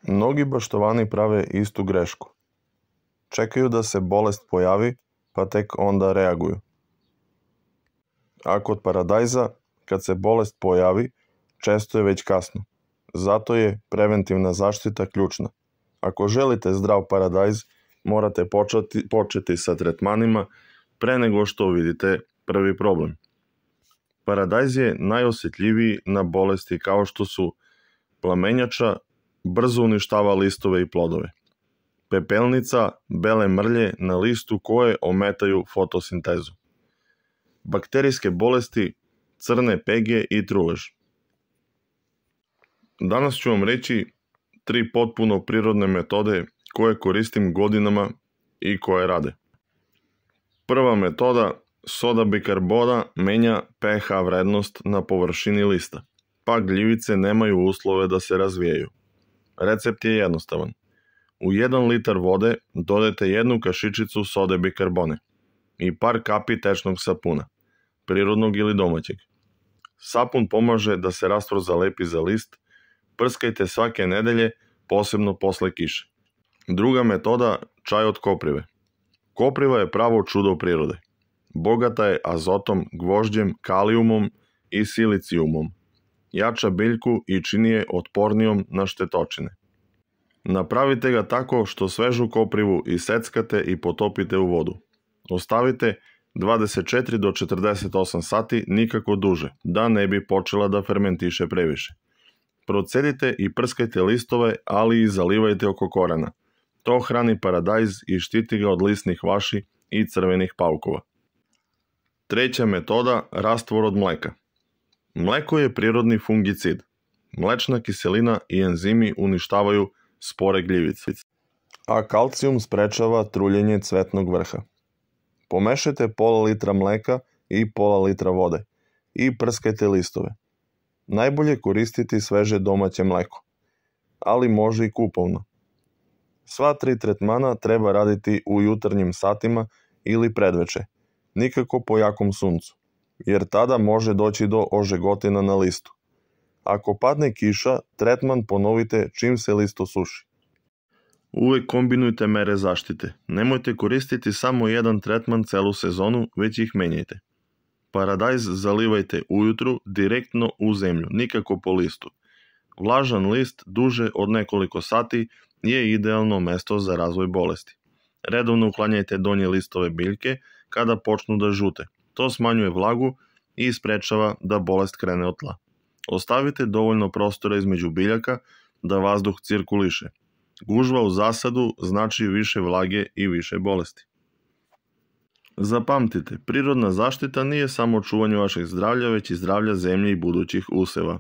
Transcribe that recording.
Mnogi baštovani prave istu grešku. Čekaju da se bolest pojavi, pa tek onda reaguju. A kod paradajza, kad se bolest pojavi, često je već kasno. Zato je preventivna zaštita ključna. Ako želite zdrav paradajz, morate početi sa tretmanima pre nego što vidite prvi problem. Paradajz je najosjetljiviji na bolesti kao što su plamenjača, brzo uništava listove i plodove. Pepelnica, bele mrlje na listu koje ometaju fotosintezu. Bakterijske bolesti, crne pege i trulež. Danas ću vam reći 3 potpuno prirodne metode koje koristim godinama i koje rade. Prva metoda, soda bikarbona menja pH vrednost na površini lista, pa gljivice nemaju uslove da se razvijaju. Recept je jednostavan. U 1 litar vode dodajte 1 kašičicu sode bikarbone i par kapi tečnog sapuna, prirodnog ili domaćeg. Sapun pomaže da se rastvor zalepi za list, prskajte svake nedelje, posebno posle kiše. Druga metoda, čaj od koprive. Kopriva je pravo čudo prirode. Bogata je azotom, gvožđem, kalijumom i silicijumom. Jača biljku i čini je otpornijom na štetočine. Napravite ga tako što svežu koprivu iseckate i potopite u vodu. Ostavite 24 do 48 sati, nikako duže, da ne bi počela da fermentiše previše. Procedite i prskajte listove, ali i zalivajte oko korena. To hrani paradajz i štiti ga od lisnih vaši i crvenih paukova. Treća metoda, rastvor od mleka. Mleko je prirodni fungicid. Mlečna kiselina i enzimi uništavaju spore gljivice, a kalcijum sprečava truljenje cvetnog vrha. Pomešajte pola litra mleka i pola litra vode i prskajte listove. Najbolje koristiti sveže domaće mleko, ali može i kupovno. Sva 3 tretmana treba raditi u jutarnjim satima ili predveče, nikako po jakom suncu, jer tada može doći do ožegotina na listu. Ako padne kiša, tretman ponovite čim se list osuši. Uvek kombinujte mere zaštite. Nemojte koristiti samo jedan tretman celu sezonu, već ih menjajte. Paradajz zalivajte ujutru direktno u zemlju, nikako po listu. Vlažan list duže od nekoliko sati je idealno mesto za razvoj bolesti. Redovno uklanjajte donje listove biljke kada počnu da žute. To smanjuje vlagu i sprečava da bolest krene od tla. Ostavite dovoljno prostora između biljaka da vazduh cirkuliše. Gužva u zasadu znači više vlage i više bolesti. Zapamtite, prirodna zaštita nije samo čuvanje vašeg zdravlja, već i zdravlja zemlje i budućih useva.